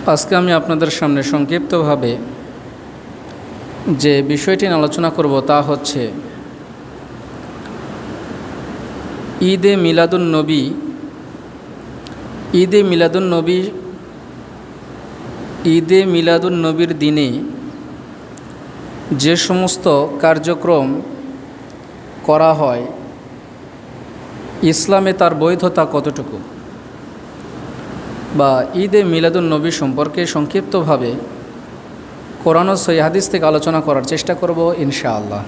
আজকে আমি আপনাদের সামনে সংক্ষিপ্তভাবে যে বিষয়টি নিয়ে আলোচনা করব তা হচ্ছে ঈদে মিলাদুন্নবী। ঈদে মিলাদুন্নবীর দিনে যে সমস্ত কার্যক্রম করা হয়, ইসলামে তার বৈধতা কতটুকু, বা ঈদে মিলাদুন্নবী সম্পর্কে সংক্ষিপ্তভাবে কোরআন ও সহিহ হাদিস থেকে আলোচনা করার চেষ্টা করব ইনশাআল্লাহ।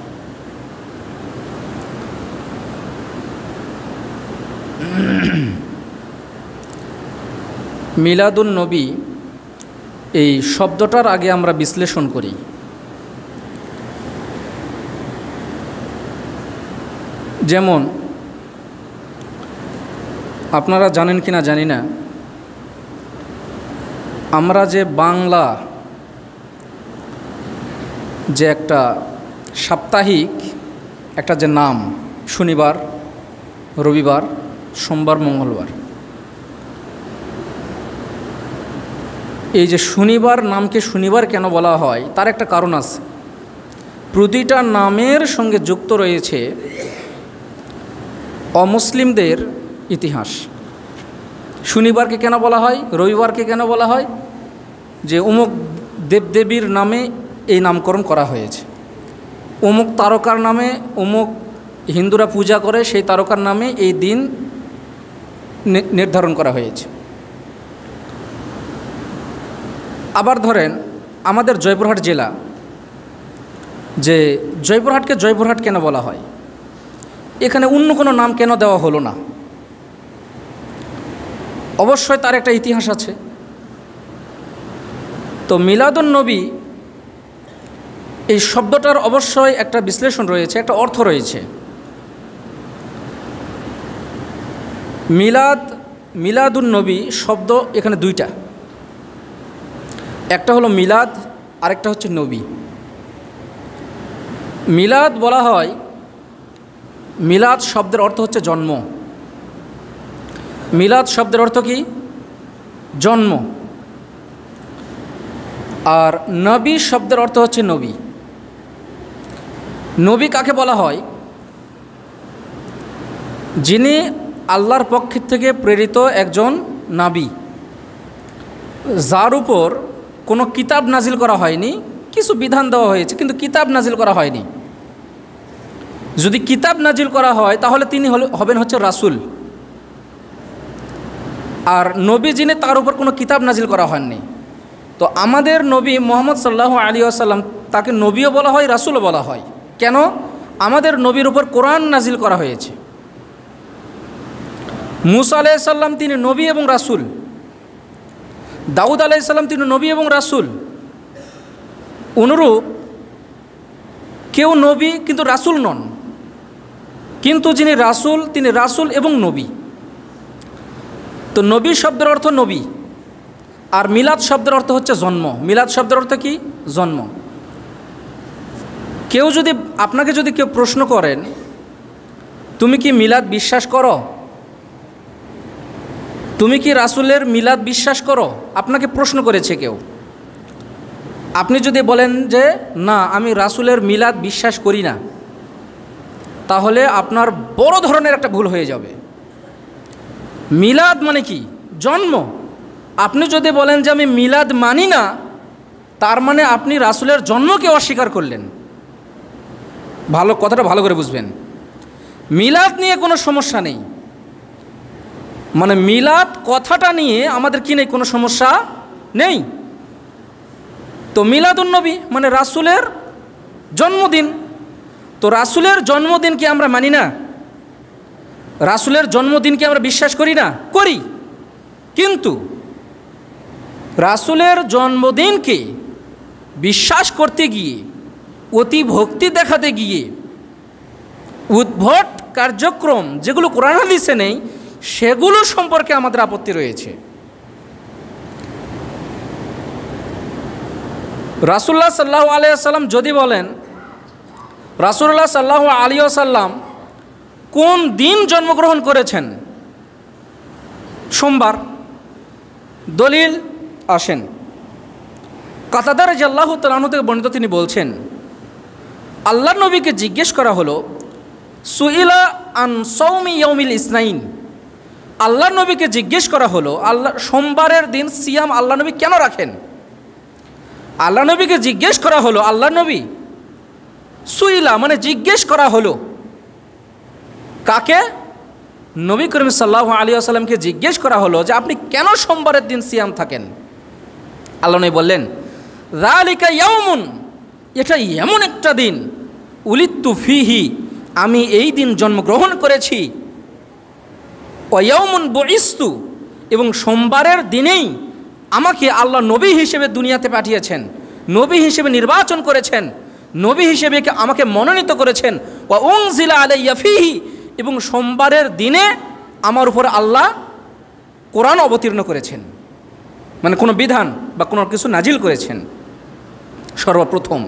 মিলাদুন্নবী এই শব্দটার আগে আমরা বিশ্লেষণ করি। যেমন আপনারা জানেন কি না জানি না, আমরা যে বাংলা যে একটা সাপ্তাহিক একটা যে নাম, শনিবার, রবিবার, সোমবার, মঙ্গলবার, এই যে শনিবার নামকে শনিবার কেন বলা হয় তার একটা কারণ আছে। প্রতিটা নামের সঙ্গে যুক্ত রয়েছে অমুসলিমদের ইতিহাস। শনিবারকে কেন বলা হয়, রবিবারকে কেন বলা হয়, যে অমুক দেবদেবীর নামে এই নামকরণ করা হয়েছে, অমুক তারকার নামে, অমুক হিন্দুরা পূজা করে সেই তারকার নামে এই দিন নির্ধারণ করা হয়েছে। আবার ধরেন আমাদের জয়পুরহাট জেলা, যে জয়পুরহাটকে জয়পুরহাট কেন বলা হয়, এখানে অন্য কোনো নাম কেন দেওয়া হলো না? অবশ্যই তার একটা ইতিহাস আছে। তো মিলাদুন্নবী এই শব্দটার অবশ্যই একটা বিশ্লেষণ রয়েছে, একটা অর্থ রয়েছে। মিলাদুন্নবী শব্দ এখানে দুইটা, একটা হলো মিলাদ, আরেকটা হচ্ছে নবী। মিলাদ বলা হয়, মিলাদ শব্দের অর্থ হচ্ছে জন্ম। মিলাদ শব্দের অর্থ কি? জন্ম। আর নবী শব্দের অর্থ হচ্ছে নবী। নবী কাকে বলা হয়? যিনি আল্লাহর পক্ষ থেকে প্রেরিত একজন নবী, যার উপর কোনো কিতাব নাজিল করা হয়নি, কিছু বিধান দেওয়া হয়েছে কিন্তু কিতাব নাজিল করা হয়নি। যদি কিতাব নাজিল করা হয় তাহলে তিনি হবেন হচ্ছে রাসূল। আর নবী যিনি, তার উপর কোনো কিতাব নাজিল করা হয়নি। তো আমাদের নবী মুহাম্মদ সাল্লাল্লাহু আলাইহি ওয়াসাল্লাম, তাকে নবীও বলা হয়, রাসূলও বলা হয়। কেন? আমাদের নবীর উপর কোরআন নাজিল করা হয়েছে। মুসা আলাইহিস সালাম তিনি নবী এবং রাসূল, দাউদ আলাইহিস সালাম তিনি নবী এবং রাসূল। অনুরূপ কেউ নবী কিন্তু রাসূল নন, কিন্তু যিনি রাসূল তিনি রাসূল এবং নবী। তো নবী শব্দের অর্থ নবী, আর মিলাদ শব্দের অর্থ হচ্ছে জন্ম। মিলাদ শব্দের অর্থ কি? জন্ম। আপনাকে যদি কেউ প্রশ্ন করেন, তুমি কি মিলাদ বিশ্বাস করো, তুমি কি রাসূলের মিলাদ বিশ্বাস করো, আপনাকে প্রশ্ন করেছে কেউ, আপনি যদি বলেন যে না আমি রাসূলের মিলাদ বিশ্বাস করি না, তাহলে আপনার বড় ধরনের একটা ভুল হয়ে যাবে। মিলাদ মানে কি? জন্ম। আপনি যদি বলেন যে আমি মিলাদ মানি না, তার মানে আপনি রাসূলের জন্মকে অস্বীকার করলেন। কথাটা ভালো করে বুঝবেন। মিলাদ নিয়ে কোনো সমস্যা নেই, মানে মিলাদ কথাটা নিয়ে আমাদের কি নেই, কোনো সমস্যা নেই। তো মিলাদুন্নবী মানে রাসূলের জন্মদিন। তো রাসূলের জন্মদিনকে আমরা মানি না, রাসূলের জন্মদিনকে আমরা বিশ্বাস করি না, করি। কিন্তু রাসূলের জন্মদিনকে বিশ্বাস করতে গিয়ে, অতি ভক্তি দেখাতে গিয়ে উদ্ভট কার্যক্রম যেগুলো কোরআন হাদিসে নেই, সেগুলো সম্পর্কে আমাদের আপত্তি রয়েছে। রাসূলুল্লাহ সাল্লাল্লাহু আলাইহি ওয়াসাল্লাম যদি বলেন, রাসূলুল্লাহ সাল্লাল্লাহু আলাইহি ওয়াসাল্লাম কোন দিন জন্মগ্রহণ করেছেন? সোমবার। দলিল আসেন। কাতাদা রাদিয়াল্লাহু তাআলা আনহু থেকে বর্ণিত, তিনি বলছেন, আল্লাহর নবীকে জিজ্ঞেস করা হলো, সুইলা আন সাওমি ইয়াউমিল ইসনাইন, আল্লাহর নবীকে জিজ্ঞেস করা হলো আল্লাহ সোমবারের দিন সিয়াম আল্লাহ নবী কেন রাখেন। আল্লাহ নবীকে জিজ্ঞেস করা হলো, আল্লাহ নবী, সুইলা মানে জিজ্ঞেস করা হলো, কাকে? নবী করিম সাল্লাল্লাহু আলাইহি ওয়াসাল্লামকে জিজ্ঞেস করা হলো যে আপনি কেন সোমবারের দিন সিয়াম থাকেন। আল্লাহ নবী বললেন, যালিকা ইয়াউমুন, এটা এমন একটা দিন, উলিদতু ফিহি, আমি এই দিন জন্মগ্রহণ করেছি, ওয়া ইয়াউমুন বুইস্তু, এবং সোমবারের দিনেই আমাকে আল্লাহ নবী হিসেবে দুনিয়াতে পাঠিয়েছেন, নবী হিসেবে নির্বাচন করেছেন, নবী হিসেবে আমাকে মনোনীত করেছেন, ওয়া উনজিলা আলাইয়া ফিহি, এবং সোমবারের দিনে আমার উপর আল্লাহ কোরআন অবতীর্ণ করেছেন, মানে কোনো বিধান বা কোনো কিছু নাজিল করেছেন সর্বপ্রথম।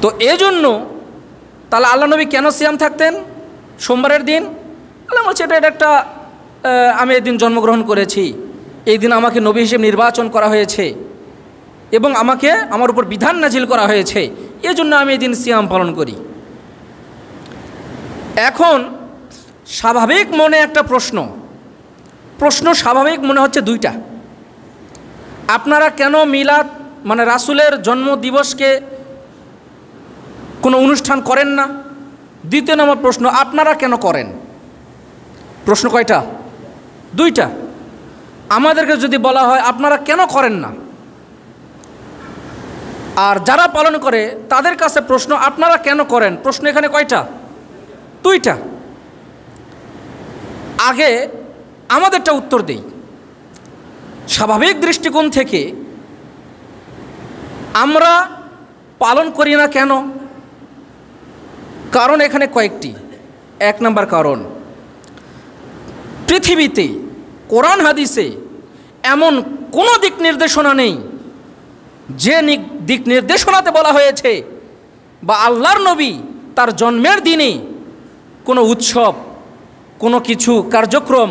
তো এজন্য তাহলে আল্লাহ নবী কেন সিয়াম থাকতেন সোমবারের দিন? আল্লাহ বলছে এটা একটা আমি এই দিন জন্মগ্রহণ করেছি, এই দিন আমাকে নবী হিসেবে নির্বাচন করা হয়েছে এবং আমাকে আমার উপর বিধান নাজিল করা হয়েছে, এজন্য আমি এই দিন সিয়াম পালন করি। এখন স্বাভাবিক মনে একটা প্রশ্ন স্বাভাবিক মনে হচ্ছে দুইটা। আপনারা কেন মিলাদ মানে রাসূলের জন্ম দিবসকে কোনো অনুষ্ঠান করেন না? দ্বিতীয় নম্বর প্রশ্ন, আপনারা কেন করেন? প্রশ্ন কয়টা? দুইটা। আমাদেরকে যদি বলা হয় আপনারা কেন করেন না, আর যারা পালন করে তাদের কাছে প্রশ্ন আপনারা কেন করেন, প্রশ্ন এখানে কয়টা? দুইটা। আগে আমাদেরটা উত্তর দেই। স্বাভাবিক দৃষ্টিকোণ থেকে আমরা পালন করি না কেন? কারণ এখানে কয়েকটি। এক নম্বর কারণ, পৃথিবীতে কোরআন হাদিসে এমন কোনো দিক নির্দেশনা নেই যে দিক নির্দেশনাতে বলা হয়েছে বা আল্লাহর নবী তার জন্মের দিনে কোনো উৎসব, কোনো কিছু কার্যক্রম,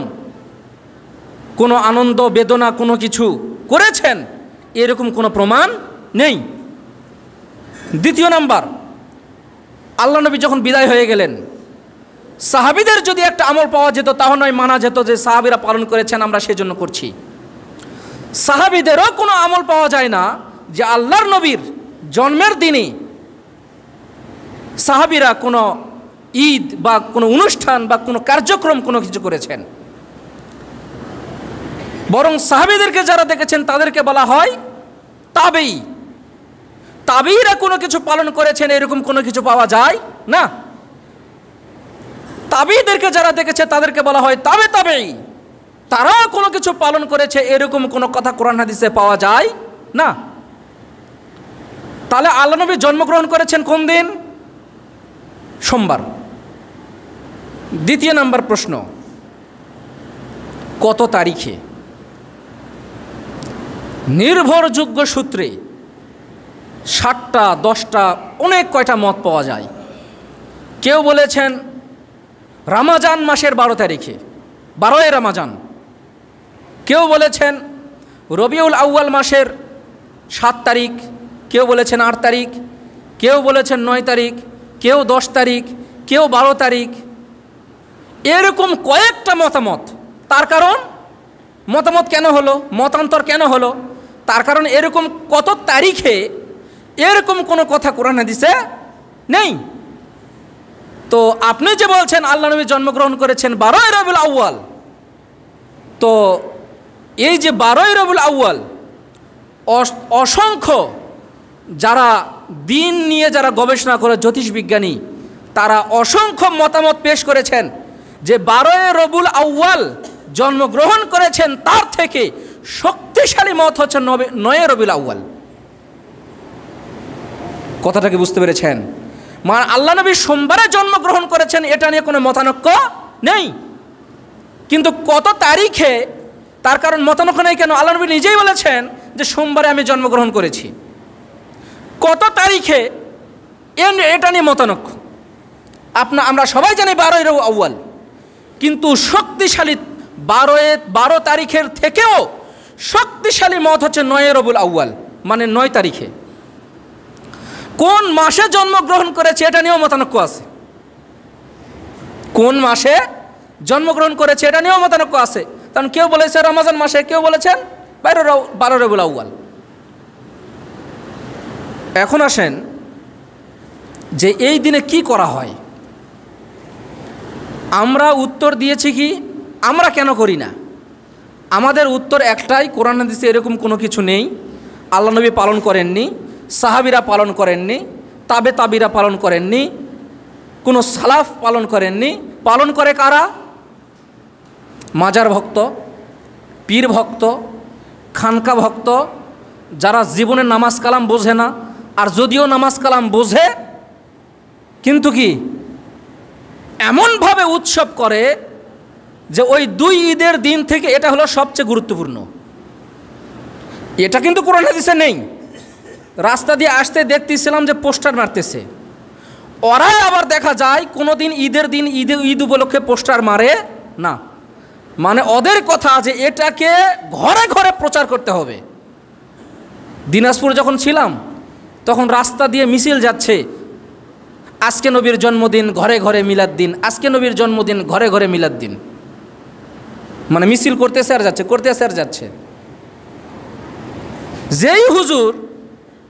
কোনো আনন্দ বেদনা কোনো কিছু করেছেন, এরকম কোনো প্রমাণ নেই। দ্বিতীয় নাম্বার, আল্লাহ নবী যখন বিদায় হয়ে গেলেন, সাহাবীদের যদি একটা আমল পাওয়া যেত তাহলে নয় মানা যেত যে সাহাবীরা পালন করেছেন আমরা সেজন্য করছি। সাহাবীদেরও কোনো আমল পাওয়া যায় না যে আল্লাহর নবীর জন্মের দিনে সাহাবীরা কোনো ঈদ বা কোনো অনুষ্ঠান বা কোনো কার্যক্রম কোনো কিছু করেছেন। বরং সাহাবীদেরকে যারা দেখেছেন তাদেরকে বলা হয় তাবেঈ। তাবেঈরা কোনো কিছু পালন করেছেন এরকম কোনো কিছু পাওয়া যায় না। তাবেঈদেরকে যারা দেখেছে তাদেরকে বলা হয় তাবেঈ। তারাও কোনো কিছু পালন করেছে এরকম কোনো কথা কোরআন হাদিসে পাওয়া যায় না। তাহলে আল্লাহ নবী জন্মগ্রহণ করেছেন কোন দিন? সোমবার। দ্বিতীয় নাম্বার প্রশ্ন, কত তারিখে? নির্ভরযোগ্য সূত্রে 7টা 10টা অনেক কয়টা মত পাওয়া যায়। কেউ বলেছেন রমজান মাসের 12 তারিখে, 12ই রমজান। কেউ বলেছেন রবিউল আউয়াল মাসের 7 তারিখ, কেউ বলেছেন 8 তারিখ, কেউ বলেছেন 9 তারিখ, কেউ 10 তারিখ, কেউ 12 তারিখ, এরকম কয়েকটা মতামত। তার কারণ মতামত কেন হলো, মতান্তর কেন হলো? তার কারণ এরকম কত তারিখে এরকম কোনো কথা কোরআন হাদিসে নেই। তো আপনি যে বলছেন আল্লাহ নবী জন্মগ্রহণ করেছেন 12ই রবিউল আউয়াল, তো এই যে 12ই রবিউল আউয়াল অসংখ্য যারা দিন নিয়ে যারা গবেষণা করে জ্যোতিষবিজ্ঞানী তারা অসংখ্য মতামত পেশ করেছেন যে 12ই রবিউল আউয়াল জন্মগ্রহণ করেছেন, তার থেকে শক্তিশালী মত হচ্ছে 9ই রবিউল আউয়াল। কথাটাকে বুঝতে পেরেছেন? মানে আল্লাহ নবী সোমবারে জন্মগ্রহণ করেছেন এটা নিয়ে কোনো মতানৈক্য নেই, কিন্তু কত তারিখে তার কারণ মতানৈক্য নেই কেন? আল্লাহ নবী নিজেই বলেছেন যে সোমবারে আমি জন্মগ্রহণ করেছি। কত তারিখে এটা নিয়ে মতানৈক্য। আমরা সবাই জানি 12ই রবিউল আউয়াল, কিন্তু শক্তিশালী 12 তারিখের থেকেও শক্তিশালী মত হচ্ছে 9 রবিউল আউয়াল, মানে 9 তারিখে। কোন মাসে জন্মগ্রহণ করেছে এটা নিয়েও মতানক্য আছে। কোন মাসে জন্মগ্রহণ করেছে এটা নিয়েও মতানক্য আছে। কারণ কেউ বলেছে রমজান মাসে, কেউ বলেছেন 12 রবিউল আউয়াল। এখন আসেন যে এই দিনে কি করা হয়। আমরা উত্তর দিয়েছি কি, আমরা কেন করি না? আমাদের উত্তর একটাই, কোরআন হাদিসে এরকম কোনো কিছু নেই। আল্লাহ নবী পালন করেননি, সাহাবীরা পালন করেননি, তাবিরা পালন করেননি, কোনো সালাফ পালন করেননি। পালন করে কারা? মাজার ভক্ত, পীর ভক্ত, খানকা ভক্ত, যারা জীবনে নামাজ কালাম বোঝে না, আর যদিও নামাজ কালাম বোঝে কিন্তু কি এমনভাবে উৎসব করে যে ওই 2 ঈদের দিন থেকে এটা হলো সবচেয়ে গুরুত্বপূর্ণ। এটা কিন্তু কোরআন হাদিসে নেই। রাস্তা দিয়ে আসতে দেখতেছিলাম যে পোস্টার মারতেছে। ওরাই আবার দেখা যায় কোনো দিন ঈদের দিন ঈদ উপলক্ষে পোস্টার মারে না। মানে ওদের কথা যে এটাকে ঘরে ঘরে প্রচার করতে হবে। দিনাজপুর যখন ছিলাম তখন রাস্তা দিয়ে মিছিল যাচ্ছে, আজকে নবীর জন্মদিন, ঘরে ঘরে মিলাদ দিন, আজকে নবীর জন্মদিন, ঘরে ঘরে মিলাদ দিন। মানে মিছিল করতেছে আর যাচ্ছে, করতেছে আর যাচ্ছে। যেই হুজুর,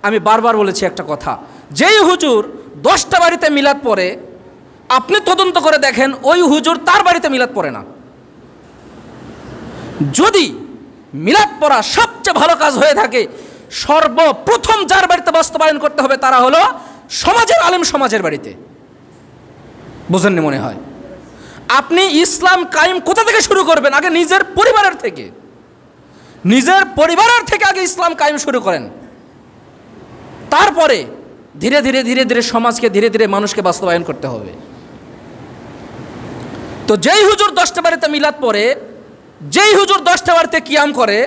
আমি বারবার বলেছি একটা কথা, যেই হুজুর 10টা বাড়িতে মিলাদ পড়ে, আপনি তদন্ত করে দেখেন ওই হুজুর তার বাড়িতে মিলাদ পড়ে না। যদি মিলাদ পড়া সবচেয়ে ভালো কাজ হয়ে থাকে, সর্বপ্রথম যার বাড়িতে বাস্তবায়ন করতে হবে তারা হলো সমাজের আলেম, সমাজের বাড়িতে। বোঝেননি মনে হয়? আপনি ইসলাম কায়েম কোথা থেকে শুরু করবেন? আগে নিজের পরিবারের থেকে, নিজের পরিবারের থেকে আগে ইসলাম কায়েম শুরু করেন। তারপরে ধীরে ধীরে ধীরে ধীরে সমাজকে, ধীরে ধীরে মানুষকে বাস্তবায়ন করতে হবে। তো যেই হুজুর 10টা বাড়িতে মিলাদ পড়ে, যেই হুজুর 10টা বাড়িতে কিয়াম করে,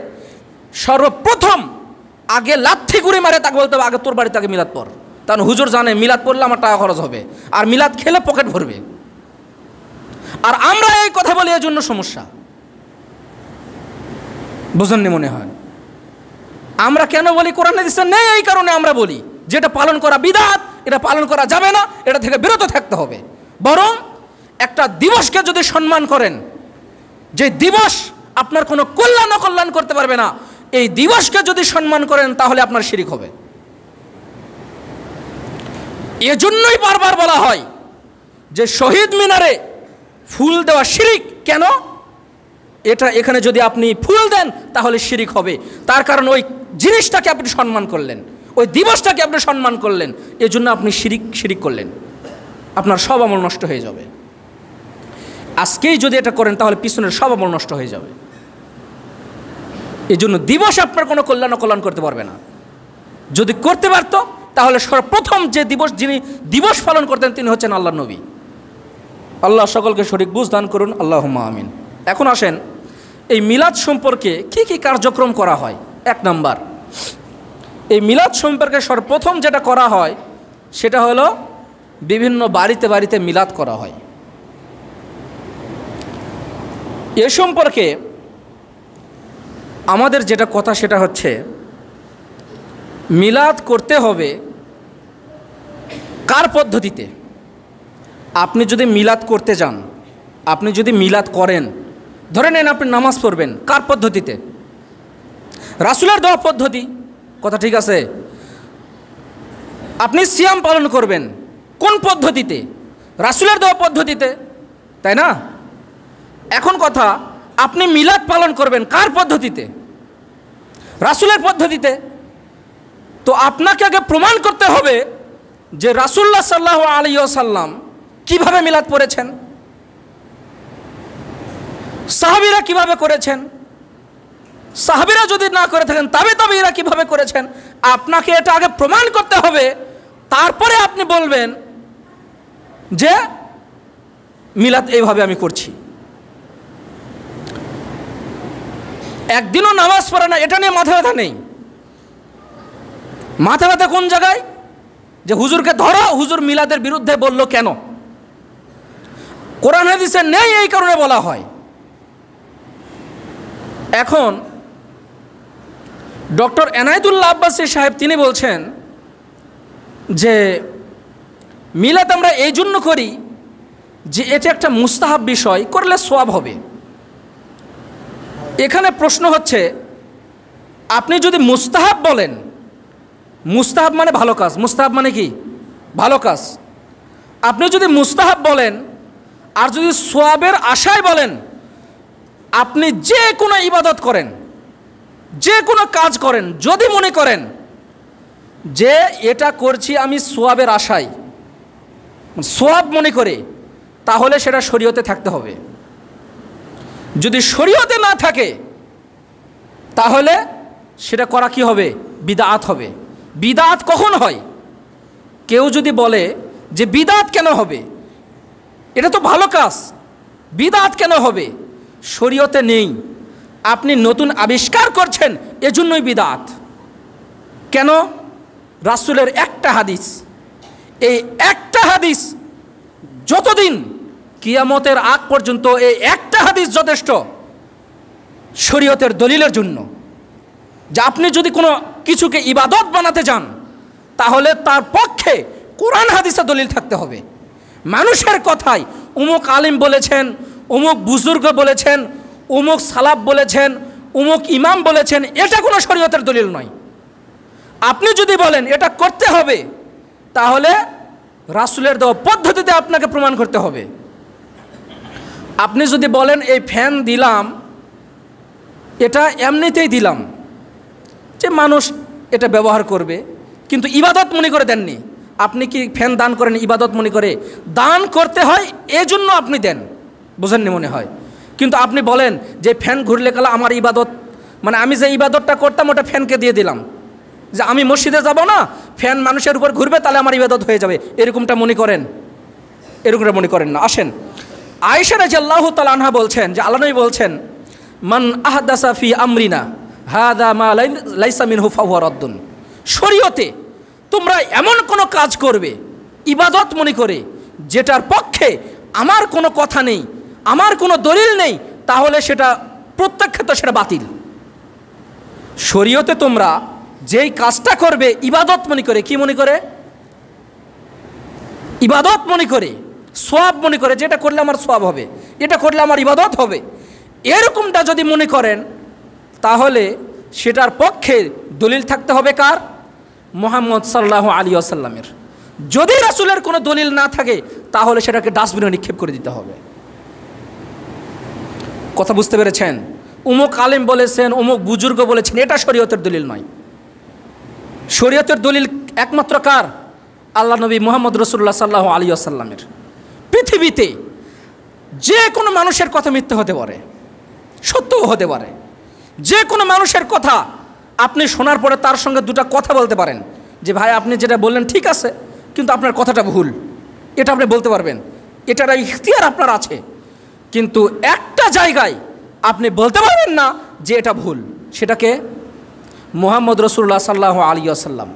সর্বপ্রথম আগে লাথি গুড়ি মারে তাকে বলতে হবে আগে তোর বাড়িতে আগে মিলাদ পড়। কারণ হুজুর জানে মিলাদ পড়লে আমার টাকা খরচ হবে, আর মিলাদ খেলে পকেট ভরবে। আর আমরা এই কথা বলি এর জন্য সমস্যা। বুঝেননি মনে হয়? আমরা কেন বলি কোরআন হাদিসে নেই, এই কারণে আমরা বলি যেটা পালন করা বিদআত, এটা পালন করা যাবে না, এটা থেকে বিরত থাকতে হবে। বরং একটা দিবসকে যদি সম্মান করেন, যে দিবস আপনার কোনো কল্যাণ অকল্যাণ করতে পারবে না, এই দিবসকে যদি সম্মান করেন তাহলে আপনার শিরিক হবে। এজন্যই বারবার বলা হয় যে শহীদ মিনারে ফুল দেওয়া শিরিক। কেন? এটা এখানে যদি আপনি ফুল দেন তাহলে শিরিক হবে। তার কারণ ওই জিনিসটাকে আপনি সম্মান করলেন, ওই দিবসটাকে আপনি সম্মান করলেন, এজন্য আপনি শিরিক করলেন। আপনার সব আমল নষ্ট হয়ে যাবে। আজকেই যদি এটা করেন তাহলে পিছনের সব আমল নষ্ট হয়ে যাবে। এই জন্য দিবস আপনার কোনো কল্যাণ অকল্যাণ করতে পারবে না। যদি করতে পারত তাহলে সর্বপ্রথম যে যিনি দিবস পালন করতেন তিনি হচ্ছেন আল্লাহর নবী। আল্লাহ সকলকে সঠিক বুঝ দান করুন, আল্লাহুম্মা আমিন। এখন আসেন এই মিলাদ সম্পর্কে কি কি কার্যক্রম করা হয়। 1 নাম্বার, এই মিলাদ সম্পর্কে সর্বপ্রথম যেটা করা হয় সেটা হলো বিভিন্ন বাড়িতে বাড়িতে মিলাদ করা হয়। এ সম্পর্কে আমাদের যেটা কথা সেটা হচ্ছে মিলাদ করতে হবে কার পদ্ধতিতে। আপনি যদি মিলাদ করতে যান, আপনি যদি মিলাদ করেন, ধরে নেন আপনি নামাজ পড়বেন, কার পদ্ধতিতে? রাসূলের দেওয়া পদ্ধতি, কথা ঠিক আছে? আপনি সিয়াম পালন করবেন কোন পদ্ধতিতে? রাসূলের দেওয়া পদ্ধতিতে, তাই না? এখন কথা, আপনি মিলাদ পালন করবেন কার পদ্ধতিতে? রাসূলের পদ্ধতিতে। তো আপনাকে আগে প্রমাণ করতে হবে যে রাসূলুল্লাহ সাল্লাল্লাহু আলাইহি ওয়াসাল্লাম কিভাবে মিলাদ পড়েছেন, সাহাবীরা কিভাবে করেছেন। সাহাবীরা যদি না করে থাকেন তাবেঈরা কিভাবে করেছেন, আপনাকে এটা আগে প্রমাণ করতে হবে। তারপরে আপনি বলবেন যে মিলাদ এইভাবে আমি করছি। একদিনও নামাজ পড়ে না এটা নিয়ে মাথা ব্যথা নেই। মাথা ব্যথা কোন জায়গায়? যে হুজুরকে ধরো, হুজুর মিলাদের বিরুদ্ধে বলল কেন? কোরআন হাদিসে নেই এই কারণে বলা হয়। এখন ডক্টর এনায়েতুল্লাহ আব্বাসী সাহেব তিনি বলছেন যে মিলাদ আমরা এই জন্য করি যে এটা একটা মুস্তাহাব বিষয়, করলে সওয়াব হবে। এখানে প্রশ্ন হচ্ছে, আপনি যদি মুস্তাহাব বলেন, মুস্তাহাব মানে ভালো কাজ, মুস্তাহাব মানে কি ভালো কাজ, আপনি যদি মুস্তাহাব বলেন আর যদি সওয়াবের আশায় বলেন, আপনি যে কোনো ইবাদত করেন, যে কোনো কাজ করেন, যদি মনে করেন যে এটা করছি আমি সওয়াবের আশায়, সওয়াব মনে করে, তাহলে সেটা শরীয়তে থাকতে হবে। যদি শরীয়তে না থাকে তাহলে সেটা করা কি হবে? বিদআত হবে। বিদআত কখন হয়? কেউ যদি বলে যে বিদআত কেন হবে, এটা তো ভালো কাজ, বিদআত কেন হবে? শরীয়তে নেই, আপনি নতুন আবিষ্কার করছেন, এজন্যই বিদআত। কেন? রাসূলের একটা হাদিস, এই একটা হাদিস যতদিন কিয়ামতের আগ পর্যন্ত এই একটা হাদিস যথেষ্ট শরীয়তের দলিলের জন্য। যে আপনি যদি কোনো কিছুকে ইবাদত বানাতে যান, তাহলে তার পক্ষে কোরআন হাদিসে দলিল থাকতে হবে। মানুষের কথায় অমুক আলিম বলেছেন, অমুক বুজুর্গ বলেছেন, অমুক সালাফ বলেছেন, অমুক ইমাম বলেছেন, এটা কোনো শরীয়তের দলিল নয়। আপনি যদি বলেন এটা করতে হবে, তাহলে রাসূলের দেওয়া পদ্ধতিতে আপনাকে প্রমাণ করতে হবে। আপনি যদি বলেন এই ফ্যান দিলাম, এটা এমনিতেই দিলাম যে মানুষ এটা ব্যবহার করবে, কিন্তু ইবাদত মনে করে দেননি। আপনি কি ফ্যান দান করেন ইবাদত মনে করে? দান করতে হয় এজন্য আপনি দেন, বোঝেননি মনে হয়। কিন্তু আপনি বলেন যে ফ্যান ঘুরলে গেলে আমার ইবাদত, মানে আমি যে ইবাদতটা করতাম ওটা ফ্যানকে দিয়ে দিলাম, যে আমি মসজিদে যাব না, ফ্যান মানুষের উপর ঘুরবে, তাহলে আমার ইবাদত হয়ে যাবে, এরকমটা মনে করেন? এরকমটা মনে করেন না। আসেন, আয়েশা রাদিয়াল্লাহু তাআলা আনহা বলছেন যে আল্লাহ নবী বলছেন, মান আহদাসা ফি আমরিনা হাদা মা লাইসা মিনহু ফাহুয়া রাদ্দুন। শরীয়তে তোমরা এমন কোনো কাজ করবে ইবাদত মনে করে, যেটার পক্ষে আমার কোনো কথা নেই, আমার কোনো দলিল নেই, তাহলে সেটা প্রত্যক্ষত সেটা বাতিল। শরীয়তে তোমরা যেই কাজটা করবে ইবাদত মনে করে, কি মনে করে? ইবাদত মনে করে, সওয়াব মনে করে, যেটা করলে আমার সওয়াব হবে, এটা করলে আমার ইবাদত হবে, এরকমটা যদি মনে করেন, তাহলে সেটার পক্ষে দলিল থাকতে হবে কার? মুহাম্মদ সাল্লাল্লাহু আলাইহি ওয়াসাল্লামের। যদি রাসূলের কোনো দলিল না থাকে, তাহলে সেটাকে ডাস্টবিনে নিক্ষেপ করে দিতে হবে। কথা বুঝতে পেরেছেন? অমুক আলেম বলেছেন, অমুক বুজুর্গ বলেছেন, এটা শরীয়তের দলিল নয়। শরীয়তের দলিল একমাত্র কার? আল্লাহ নবী মুহাম্মদ রাসূলুল্লাহ সাল্লাল্লাহু আলাইহি ওয়াসাল্লামের। পৃথিবীতে যে কোনো মানুষের কথা মিথ্যে হতে পারে, সত্যও হতে পারে। যে কোনো মানুষের কথা আপনি শোনার পরে তার সঙ্গে দুটো কথা বলতে পারেন, যে ভাই আপনি যেটা বললেন ঠিক আছে, কিন্তু আপনার কথাটা ভুল, এটা আপনি বলতে পারবেন, এটার ইখতিয়ার আপনার আছে। কিন্তু একটা জায়গায় আপনি বলতে পারবেন না যে এটা ভুল, সেটাকে মুহাম্মদ রাসূলুল্লাহ সাল্লাল্লাহু আলাইহি ওয়াসাল্লাম,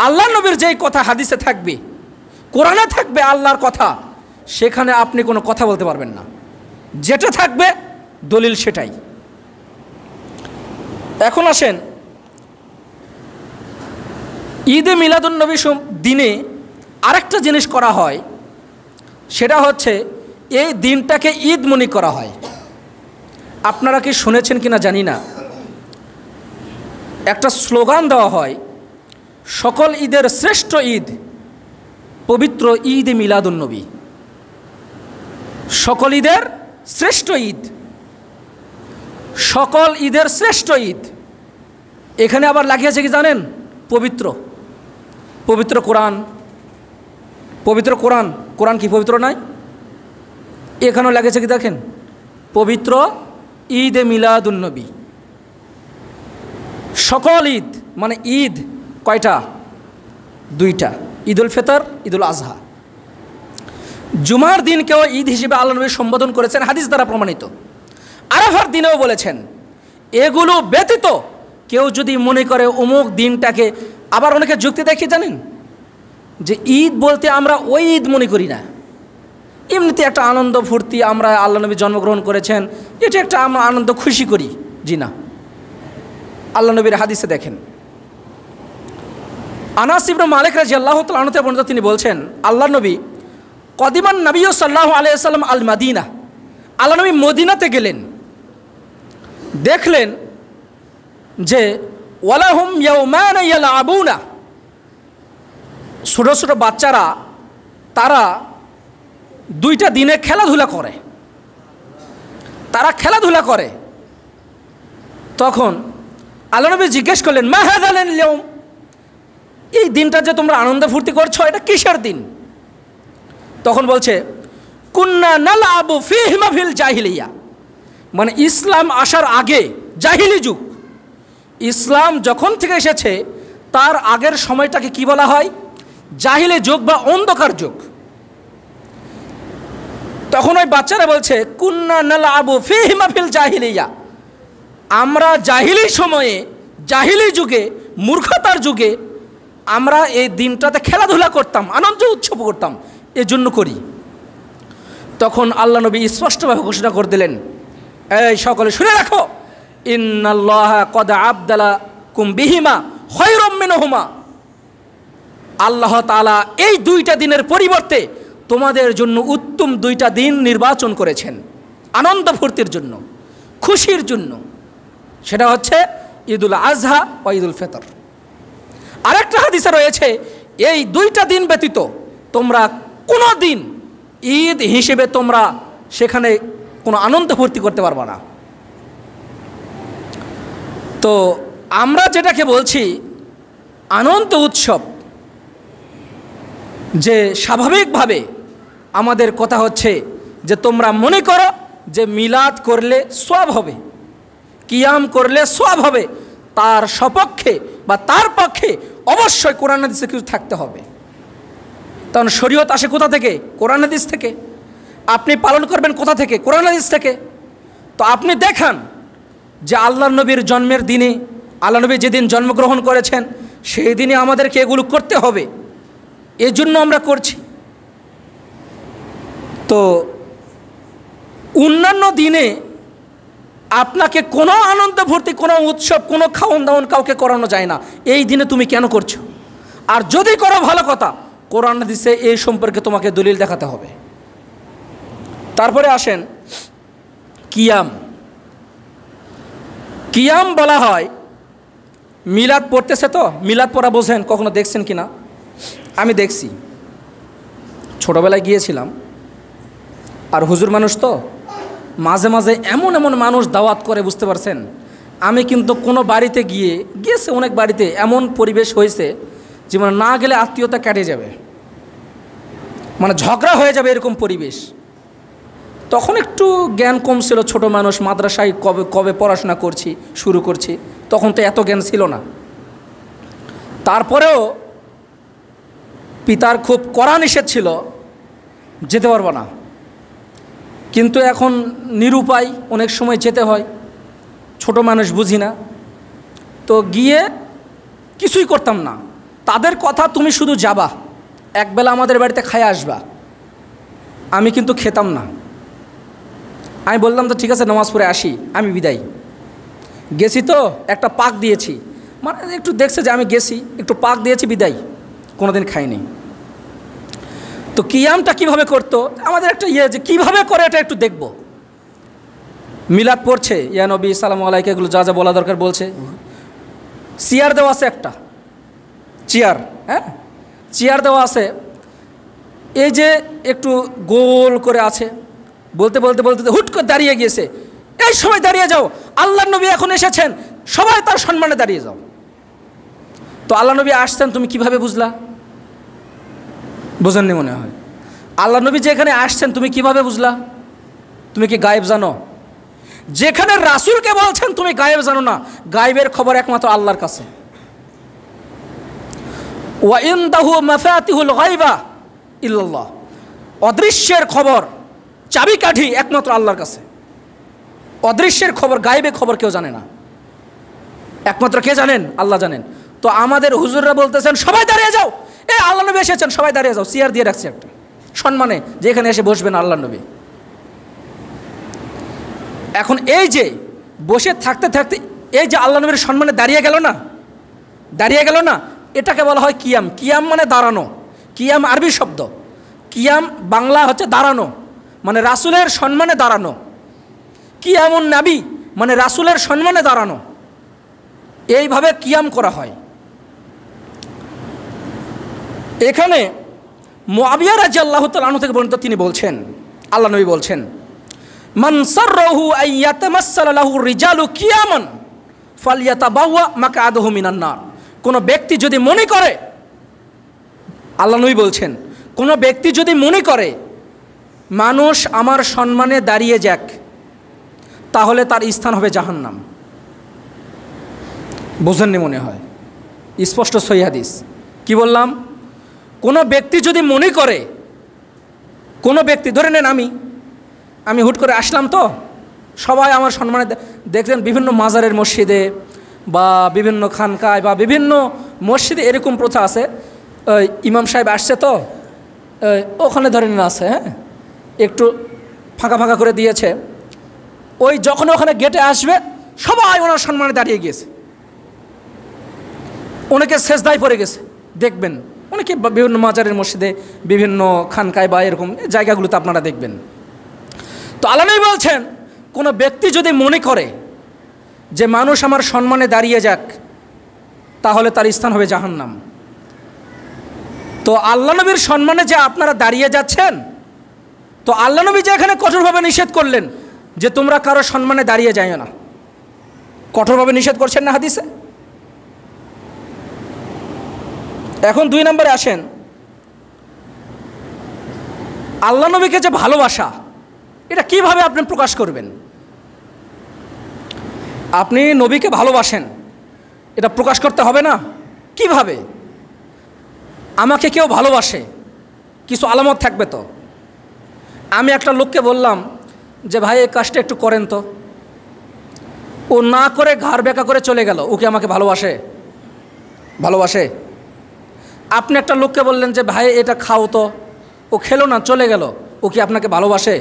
আল্লাহ নবীর যেই কথা হাদিসে থাকবে, কোরআনে থাকবে আল্লাহর কথা, সেখানে আপনি কোনো কথা বলতে পারবেন না। যেটা থাকবে দলিল সেটাই। এখন আসেন, ঈদে মিলাদুন্নবী দিনে আরেকটা জিনিস করা হয়, সেটা হচ্ছে এই দিনটাকে ঈদ মনে করা হয়। আপনারা কি শুনেছেন কিনা জানি না, একটা স্লোগান দেওয়া হয়, সকল ঈদের শ্রেষ্ঠ ঈদ পবিত্র ঈদে মিলাদুন্নবী। সকল ঈদের শ্রেষ্ঠ ঈদ, সকল ঈদের শ্রেষ্ঠ ঈদ। এখানে আবার লাগিয়েছে কি জানেন? পবিত্র, পবিত্র কোরআন, পবিত্র কোরআন। কোরআন কি পবিত্র নয়? এখানেও লাগিয়েছে কি দেখেন, পবিত্র ঈদে মিলাদুন্নবী। সকল ঈদ মানে ঈদ কয়টা? দুইটা, ঈদুল ফিতর, ঈদুল আজহা। জুমার দিনকেও ঈদ হিসেবে আল্লাহ নবী সম্বোধন করেছেন, হাদিস দ্বারা প্রমাণিত। আরাফার দিনেও বলেছেন। এগুলো ব্যতীত কেউ যদি মনে করে অমুক দিনটাকে, আবার অনেকে যুক্তি দেখি জানেন, যে ঈদ বলতে আমরা ওই ঈদ মনে করি না, এমনিতে একটা আনন্দ ফুর্তি, আমরা আল্লাহ নবী জন্মগ্রহণ করেছেন, এটা একটা আমরা আনন্দ খুশি করি। জি না, আল্লাহ নবীর হাদিসে দেখেন, আনাস ইবনে মালিক রাদিয়াল্লাহু তাআলা আনহু থেকে বর্ণিত, তিনি বলছেন আল্লাহ নবী কদিমান নবী সাল্লাল্লাহু আলাইহি ওয়াসাল্লাম আল মাদিনা, আল্লাহ নবী মদিনাতে গেলেন, দেখলেন যে ওয়ালাহুম ইয়াউমান ইয়ালআবুনা, ছোটো ছোটো বাচ্চারা তারা দুইটা দিনে খেলাধুলা করে, তারা খেলাধুলা করে। তখন আল্লাহ নবী জিজ্ঞেস করলেন মা হাযাল ইয়াউম, এই দিনটা যে তোমরা আনন্দ ফুর্তি করছো এটা কিসের দিন? তখন বলছে কুন্না নালআবু ফীহিমা ফিল জাহিলিয়া, মানে ইসলাম আসার আগে জাহিলি যুগ, ইসলাম যখন থেকে এসেছে তার আগের সময়টাকে কি বলা হয়? জাহিলি যুগ বা অন্ধকার যুগ। তখন ওই বাচ্চারা বলছে কুন্না নালআবু ফীহিমা ফিল জাহিলিয়া, আমরা জাহিলি সময়ে, জাহিলি যুগে, মূর্খতার যুগে আমরা এই দিনটাতে খেলাধুলা করতাম, আনন্দ উৎসব করতাম, এজন্য করি। তখন আল্লাহ নবী স্পষ্টভাবে ঘোষণা করে দিলেন, এই সকলে শুনে রাখো, ইন্নাল্লাহা কদ আবদালাকুম বিহিমা খায়রাম মিনহুমা, আল্লাহ তাআলা এই দুইটা দিনের পরিবর্তে তোমাদের জন্য উত্তম দুইটা দিন নির্বাচন করেছেন আনন্দ ফুর্তির জন্য, খুশির জন্য। সেটা হচ্ছে ঈদুল আজহা ও ঈদুল ফিতর। আরেকটা হাদিসে রয়েছে এই দুইটা দিন ব্যতীত তোমরা কোনো দিন ঈদ হিসেবে তোমরা সেখানে কোনো আনন্দ ফুর্তি করতে পারবে না। তো আমরা যেটাকে বলছি আনন্দ উৎসব, যে স্বাভাবিকভাবে আমাদের কথা হচ্ছে যে তোমরা মনে করো যে মিলাদ করলে সওয়াব হবে, কিয়াম করলে সওয়াব হবে, তার সপক্ষে বা তার পক্ষে অবশ্যই কোরআন হাদিসে কিছু থাকতে হবে। কারণ শরীয়ত আসে কোথা থেকে? কোরআন হাদিস থেকে। আপনি পালন করবেন কোথা থেকে? কোরআন হাদিস থেকে। তো আপনি দেখান যে আল্লাহর নবীর জন্মের দিনে, আল্লাহ নবী যেদিন জন্মগ্রহণ করেছেন সেই দিনে আমাদেরকে এগুলো করতে হবে, এজন্য আমরা করছি। তো অন্যান্য দিনে আপনাকে কোনো আনন্দ ফুর্তি, কোনো উৎসব, কোনো খাওয়ান দাওয়ান কাউকে করানো যায় না, এই দিনে তুমি কেন করছো? আর যদি করো ভালো কথা, কোরআন হাদিসে এই সম্পর্কে তোমাকে দলিল দেখাতে হবে। তারপরে আসেন কিয়াম। কিয়াম বলা হয়, মিলাদ পড়তেছে তো, মিলাদ পড়া বোঝেন, কখনো দেখছেন কি না? আমি দেখছি, ছোটোবেলায় গিয়েছিলাম, আর হুজুর মানুষ তো মাঝে মাঝে এমন এমন মানুষ দাওয়াত করে, বুঝতে পারছেন? আমি কিন্তু কোনো বাড়িতে গিয়েছে অনেক বাড়িতে এমন পরিবেশ হয়েছে যে মানে না গেলে আত্মীয়তা কেটে যাবে, মানে ঝগড়া হয়ে যাবে, এরকম পরিবেশ। তখন একটু জ্ঞান কম ছিল, ছোট মানুষ, মাদ্রাসায় কবে কবে পড়াশোনা শুরু করছি, তখন তো এত জ্ঞান ছিল না। তারপরেও পিতার খুব কড়া নিষেধ ছিল, যেতে পারবো না, কিন্তু এখন নিরুপায়, অনেক সময় যেতে হয়, ছোট মানুষ বুঝি না, তো গিয়ে কিছুই করতাম না। তাদের কথা তুমি শুধু যাবা, একবেলা আমাদের বাড়িতে খায় আসবা, আমি কিন্তু খেতাম না। আমি বললাম তো ঠিক আছে, নামাজ পড়ে আসি, আমি বিদায়। গেছি তো একটা পাক দিয়েছি, মানে একটু দেখছে যে আমি গেছি, একটু পাক দিয়েছি, বিদায়, কোনোদিন খাইনি। তো কিয়ামটা কিভাবে করতো, আমাদের একটা যে কীভাবে করে এটা একটু দেখব। মিলাদ পড়ছে, ইয়া নবী সালামু আলাইকা, এগুলো যা যা বলা দরকার বলছে। চেয়ার দেওয়া আছে, একটা চেয়ার, হ্যাঁ চেয়ার দেওয়া আছে, এই যে একটু গোল করে আছে, বলতে বলতে বলতে হুট করে দাঁড়িয়ে গিয়েছে, এই সময় দাঁড়িয়ে যাও, আল্লাহ নবী এখন এসেছেন, সবাই তার সম্মানে দাঁড়িয়ে যাও। তো আল্লাহ নবী আসছেন, তুমি কিভাবে বুঝলা? বোঝেননি মনে হয়। আল্লাহ নবী যে এখানে আসছেন তুমি কিভাবে বুঝলা? তুমি কি গায়েব জানো? যেখানে রাসূলকে বলছেন তুমি গায়েব জানো না, গায়েবের খবর একমাত্র আল্লাহর কাছে। ওয়া ইনদাহু মাফাতিহুল গায়বা ইল্লাল্লাহ, অদৃশ্যের খবর, চাবিকাঠি একমাত্র আল্লাহর কাছে। অদৃশ্যের খবর, গায়েবের খবর কেউ জানে না, একমাত্র কে জানেন? আল্লাহ জানেন। তো আমাদের হুজুররা বলতেছেন সবাই দাঁড়িয়ে যাও, এই আল্লাহ নবী এসেছেন, সবাই দাঁড়িয়ে যাও, চেয়ার দিয়ে রাখছে একটা সম্মানে, যে এখানে এসে বসবেন আল্লাহ নবী। এখন এই যে বসে থাকতে থাকতে এই যে আল্লাহ নবীর সম্মানে দাঁড়িয়ে গেল না, এটাকে বলা হয় কিয়াম। কিয়াম মানে দাঁড়ানো। কিয়াম আরবি শব্দ, কিয়াম বাংলা হচ্ছে দাঁড়ানো, মানে রাসূলের সম্মানে দাঁড়ানো। কিয়ামুন নাবী মানে রাসূলের সম্মানে দাঁড়ানো, এইভাবে কিয়াম করা হয়। এখানে মুআবিয়া রাদিয়াল্লাহু তাআলা আনহু থেকে বর্ণিত, তিনি বলছেন, আল্লাহ নবী বলছেন, মান সাররাহু আইয়াতামাসসালা লাহু রিজালু কিয়ামান ফালইয়াতাবাওয়া মাকআদাহু মিনান নার। কোনো ব্যক্তি যদি মনে করে, আল্লাহ নবী বলছেন, কোনো ব্যক্তি যদি মনে করে মানুষ আমার সম্মানে দাঁড়িয়ে যাক, তাহলে তার স্থান হবে জাহান্নাম। বোঝেননি মনে হয়, স্পষ্ট সহিহ হাদিস। কি বললাম? কোনো ব্যক্তি যদি মনে করে, কোনো ব্যক্তি ধরে নেন আমি হুট করে আসলাম, তো সবাই আমার সম্মানে, দেখছেন বিভিন্ন মাজারের মসজিদে বা বিভিন্ন খানকায় বা বিভিন্ন মসজিদে এরকম প্রথা আছে, ইমাম সাহেব আসছে তো ওখানে ধরে নেন আছে, হ্যাঁ, একটু ফাঁকা ফাঁকা করে দিয়েছে, ওই যখন ওখানে গেটে আসবে সবাই ওনার সম্মানে দাঁড়িয়ে গিয়েছে, অনেকে সেজদায় পড়ে গেছে। দেখবেন অনেকে বিভিন্ন মাজারের মসজিদে, বিভিন্ন খানকায় বা এরকম জায়গাগুলোতে আপনারা দেখবেন। তো আল্লাহ নবী বলছেন, কোনো ব্যক্তি যদি মনে করে যে মানুষ আমার সম্মানে দাঁড়িয়ে যাক, তাহলে তার স্থান হবে জাহান্নাম। তো আল্লাহ নবীর সম্মানে যে আপনারা দাঁড়িয়ে যাচ্ছেন, তো আল্লাহ নবী যে এখানে কঠোরভাবে নিষেধ করলেন যে তোমরা কারো সম্মানে দাঁড়িয়ে যাইও না, কঠোরভাবে নিষেধ করছেন না হাদিসে। এখন 2 নম্বরে আসেন, আল্লাহ নবীকে যে ভালোবাসা, এটা কিভাবে আপনি প্রকাশ করবেন? আপনি নবীকে ভালোবাসেন, এটা প্রকাশ করতে হবে না? কিভাবে? আমাকে কেউ ভালোবাসে, কিছু আলামত থাকবে তো। আমি একটা লোককে বললাম যে ভাই এই কাজটা একটু করেন তো, ও না করে ঘাড় বেঁকা করে চলে গেল, ও কি আমাকে ভালোবাসে? আপনি একটা লোককে বললেন যে ভাই এটা খাও তো, ও খেলো না, চলে গেল, ও কি আপনাকে ভালোবাসে?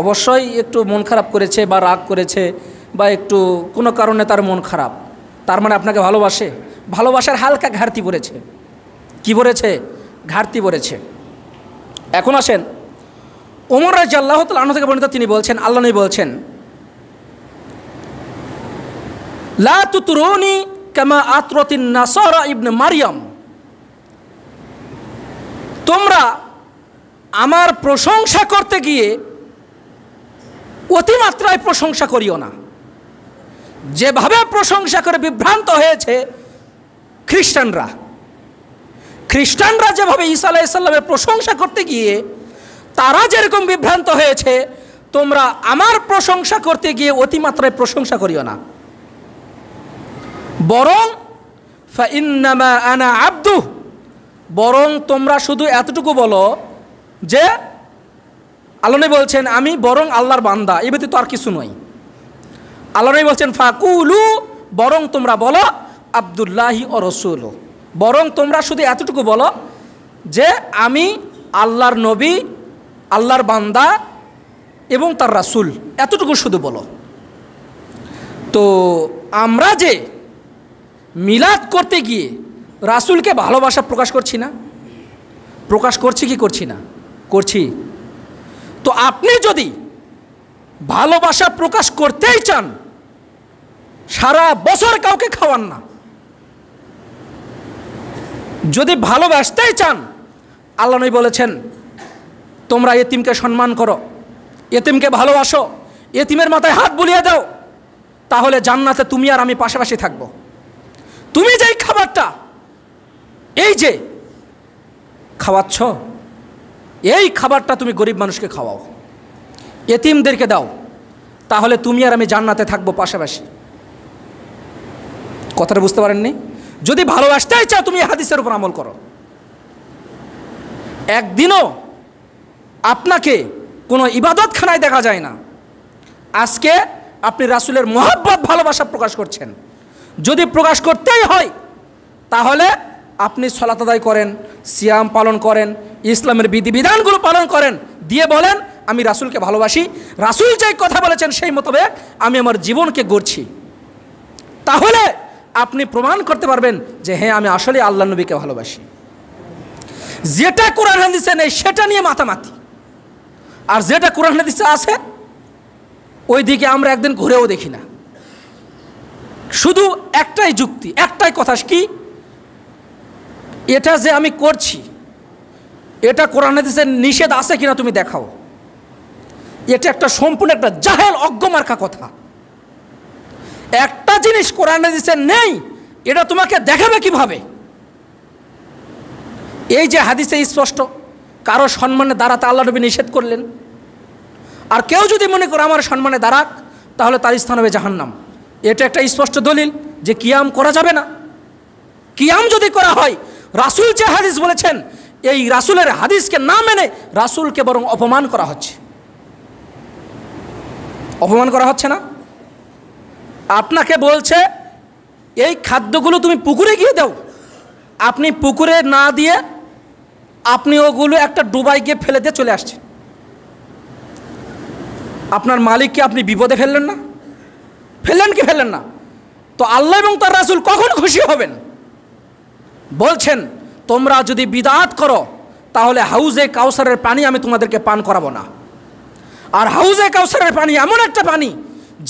অবশ্যই একটু মন খারাপ করেছে বা রাগ করেছে বা একটু কোনো কারণে তার মন খারাপ, তার মানে আপনাকে ভালোবাসে? ভালোবাসার হালকা ঘাটতি পড়েছে। কি পড়েছে? ঘাটতি পড়েছে। এখন আসেন, ওমর রাদিয়াল্লাহু তাআলা আনহু থেকে বর্ণিত, তিনি বলছেন, আল্লাহ নবী বলছেন, লা তুতরুনি কামা আতরাতিন নাসারা ইবনে মারইয়াম। তোমরা আমার প্রশংসা করতে গিয়ে অতিমাত্রায় প্রশংসা করিও না। যেভাবে প্রশংসা করে বিভ্রান্ত হয়েছে খ্রিস্টানরা যেভাবে ঈসা আলাইহিস সালামের প্রশংসা করতে গিয়ে তারা যেরকম বিভ্রান্ত হয়েছে, তোমরা আমার প্রশংসা করতে গিয়ে অতিমাত্রায় প্রশংসা করিও না। বরং ফাইন্নামা আনা আবদু, বরং তোমরা শুধু এতটুকু বলো যে, আল্লাহ নবী বলছেন, আমি বরং আল্লাহর বান্দা, এ ব্যতীত আর কিছু নয়। আল্লাহ নবী বলছেন, ফাকুলু, বরং তোমরা বলো আব্দুল্লাহি ও রসুল, বরং তোমরা শুধু এতটুকু বলো যে আমি আল্লাহর নবী, আল্লাহর বান্দা এবং তার রাসূল, এতটুকু শুধু বলো। তো আমরা যে মিলাদ করতে গিয়ে রাসূলকে ভালোবাসা প্রকাশ করছি না? প্রকাশ করছি কি করছি না? করছি। তো আপনি যদি ভালোবাসা প্রকাশ করতেই চান, সারা বছর কাউকে খাওয়ান না। যদি ভালোবাসতেই চান, আল্লাহ নবী বলেছেন তোমরা এতিমকে সম্মান করো, এতিমকে ভালোবাসো, এতিমের মাথায় হাত বুলিয়ে দাও, তাহলে জান্নাতে তুমি আর আমি পাশাপাশি থাকবো। তুমি যেই খাবারটা এই যে খাওয়াচ্ছ, এই খাবারটা তুমি গরিব মানুষকে খাওয়াও, এতিমদেরকে দাও, তাহলে তুমি আর আমি জান্নাতে থাকবো পাশাপাশি। কথাটা বুঝতে পারেননি? যদি ভালোবাসতেই চাও, তুমি হাদিসের উপর আমল করো। একদিনও আপনাকে কোনো ইবাদতখানায় দেখা যায় না। আজকে আপনি রাসূলের মহব্বত, ভালোবাসা প্রকাশ করছেন। যদি প্রকাশ করতেই হয়, তাহলে আপনি সালাত আদায় করেন, সিয়াম পালন করেন, ইসলামের বিধিবিধানগুলো পালন করেন, দিয়ে বলেন আমি রাসূলকে ভালোবাসি, রাসূল যেই কথা বলেছেন সেই মোতাবেক আমি আমার জীবনকে গড়ছি। তাহলে আপনি প্রমাণ করতে পারবেন যে হ্যাঁ আমি আসলে আল্লাহ নবীকে ভালোবাসি। যেটা কোরআন হাদিসে নেই সেটা নিয়ে মাতামাতি, আর যেটা কোরআন হাদিসে আছে ওই দিকে আমরা একদিন ঘুরেও দেখি না। শুধু একটাই যুক্তি, একটাই কথা, কি এটা যে আমি করছি এটা কোরআন হাদিসে নিষেধ আছে কিনা তুমি দেখাও। এটা একটা সম্পূর্ণ একটা জাহেল অজ্ঞমার্কা কথা। একটা জিনিস কোরআন হাদিসে নেই, এটা তোমাকে দেখাবে কিভাবে? এই যে হাদিসে স্পষ্ট কারো সম্মানে দাঁড়াতে আল্লাহ নবী নিষেধ করলেন, আর কেউ যদি মনে করে আমার সম্মানে দাঁড়াক তাহলে তার স্থান হবে জাহান্নাম। এটা একটা স্পষ্ট দলিল যে কিয়াম করা যাবে না। কিয়াম যদি করা হয়, রাসূল যে হাদিস বলেছেন এই রাসূলের হাদিসকে না মেনে রাসূলকে বরং অপমান করা হচ্ছে। অপমান করা হচ্ছে না? আপনাকে বলছে এই খাদ্যগুলো তুমি পুকুরে গিয়ে দাও, আপনি পুকুরে না দিয়ে আপনি ওগুলো একটা ডুবাই গিয়ে ফেলে দিয়ে চলে আসছেন। আপনার মালিককে আপনি বিপদে ফেললেন না? ফেললেন কি ফেললেন না? তো আল্লাহ এবং তার রাসূল কখন খুশি হবেন? বলছেন তোমরা যদি বিদআত করো তাহলে হাউজে কাউসারের পানি আমি তোমাদেরকে পান করাবো না। আর হাউজে কাউসারের পানি এমন একটা পানি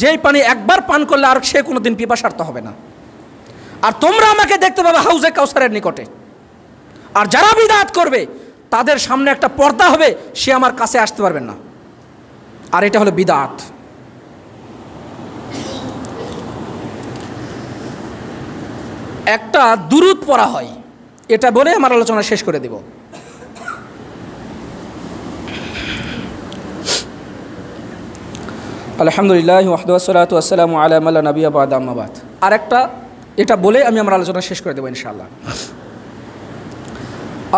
যেই পানি একবার পান করলে আর সে কোনোদিন পিপাসার্ত হবে না। আর তোমরা আমাকে দেখতে পাবে হাউজে কাউসারের নিকটে। আর যারা বিদআত করবে তাদের সামনে একটা পর্দা হবে, সে আমার কাছে আসতে পারবেন না। আর এটা হলো বিদআত। একটা দুরূদ পড়া হয়, এটা বলে আমার আলোচনা শেষ করে দেব। আলহামদুলিল্লাহ ওয়াহদাহু ওয়াসসালাতু ওয়াসসালামু আলা মান লা নাবিয়্যা বা'দা, আম্মা বা'দ। আর একটা এটা বলে আমি আমার আলোচনা শেষ করে দেব ইনশাআল্লাহ।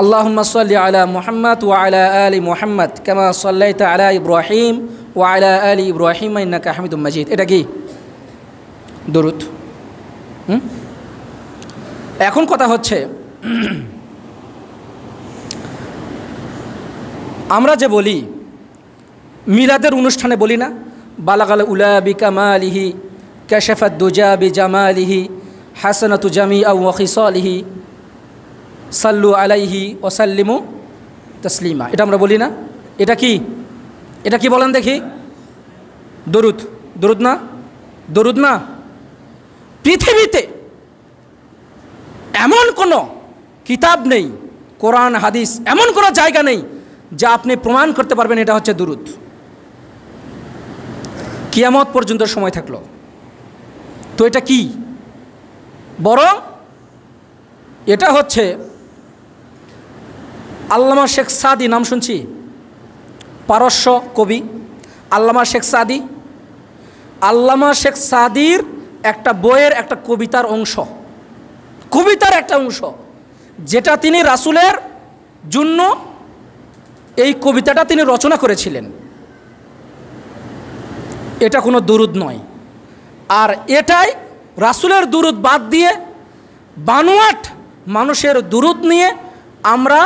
আল্লাহুম্মা সাল্লি আলা মুহাম্মাদ ওয়া আলা আলি মুহাম্মাদ কামা সাল্লাইতা আলা ইব্রাহিম ওয়া আলা আলি ইব্রাহিম ইন্নাকা হামিদুম মাজিদ। এটা কি দরুদ? এখন কথা হচ্ছে আমরা যে বলি মিলাদের অনুষ্ঠানে বলি না বালাগাল উলা বিকামালিহি কাশাফাত দুজা বিজামালিহি হাসানাতু জামিআ ওয়া খিসালিহি সাল্লু আলাইহি ওয়া সাল্লিমু তাসলিমা। এটা আমরা বলি না? এটা কি? এটা কি বলেন দেখি? দরুদ। দরুদ না? দরুদ না? পৃথিবীতে এমন কোনো কিতাব নেই, কোরআন হাদিস এমন কোনো জায়গা নেই যা আপনি প্রমাণ করতে পারবেন এটা হচ্ছে দুরুদ। কিয়ামত পর্যন্ত সময় থাকলো। তো এটা কি? বরং এটা হচ্ছে আল্লামা শেখ সাদি, নাম শুনছি, পারস্য কবি আল্লামা শেখ সাদি। আল্লামা শেখ সাদির একটা বইয়ের একটা কবিতার অংশ, কবিতার একটা অংশ যেটা তিনি রাসূলের জন্য এই কবিতাটা তিনি রচনা করেছিলেন। এটা কোনো দুরুদ নয়। আর এটাই রাসূলের দুরুদ বাদ দিয়ে বানোয়াট মানুষের দুরুদ নিয়ে আমরা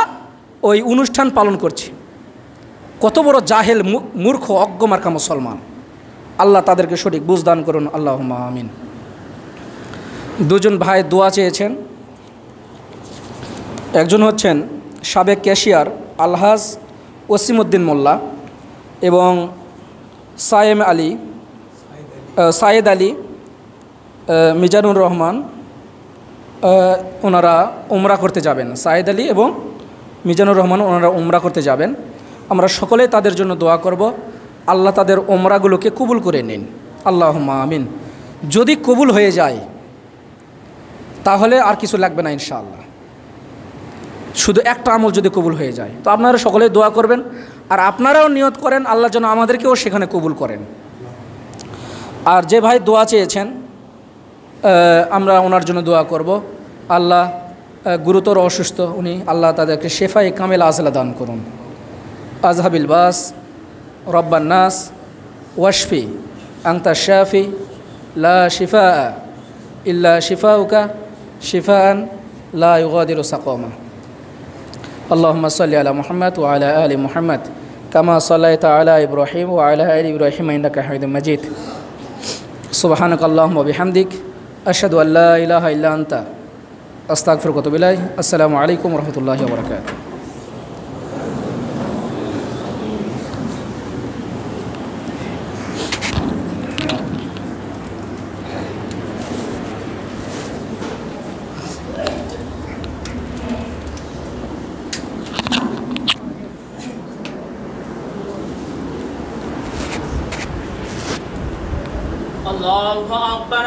ওই অনুষ্ঠান পালন করছি। কত বড় জাহেল, মূর্খ, অজ্ঞমার্কা মুসলমান। আল্লাহ তাদেরকে সঠিক বুঝ দান করুন, আল্লাহুম্মা আমিন। দুজন ভাই দোয়া চেয়েছেন। একজন হচ্ছেন সাবেক ক্যাশিয়ার আলহাজ ওসিমউদ্দিন মোল্লা এবং সায়েদ আলী মিজানুর রহমান, ওনারা উমরা করতে যাবেন। সায়েদ আলী এবং মিজানুর রহমান ওনারা উমরা করতে যাবেন। আমরা সকলে তাদের জন্য দোয়া করব, আল্লাহ তাদের উমরাগুলোকে কবুল করে নিন, আল্লাহুম্মা আমিন। যদি কবুল হয়ে যায় তাহলে আর কিছু লাগবে না ইনশাআল্লাহ। শুধু একটা আমল যদি কবুল হয়ে যায় তো আপনারা সকলে দোয়া করবেন। আর আপনারাও নিয়ত করেন আল্লাহ যেন আমাদেরকেও সেখানে কবুল করেন। আর যে ভাই দোয়া চেয়েছেন আমরা ওনার জন্য দোয়া করব। আল্লাহ গুরুতর অসুস্থ উনি, আল্লাহ তাদেরকে শেফায়ে কামেল আজলা দান করুন। আজহাবিল বাস রব্বান নাস ওয়াশফি আনতা শাফি লা শিফা ইল্লা শিফাউকা শিফাআন লা ইউগাদিরু সাকামা। আল্লাহুম্মা সাল্লি আলা মুহাম্মাদ ওয়া আলা আলি মুহাম্মাদ কামা সাল্লাইতা আলা ইব্রাহিম ওয়া আলা আলি ইব্রাহিম ইন্নাকা হামিদুম মাজিদ। সুবহানাকাল্লাহুম্মা ওয়া বিহামদিক আশহাদু আল্লা ইলাহা ইল্লা আনতা আস্তাগফিরুকা ওয়া আতুবু ইলাইক। আসসালামু আলাইকুম ওয়া রাহমাতুল্লাহি ওয়া বারাকাতুহু। الله أكبر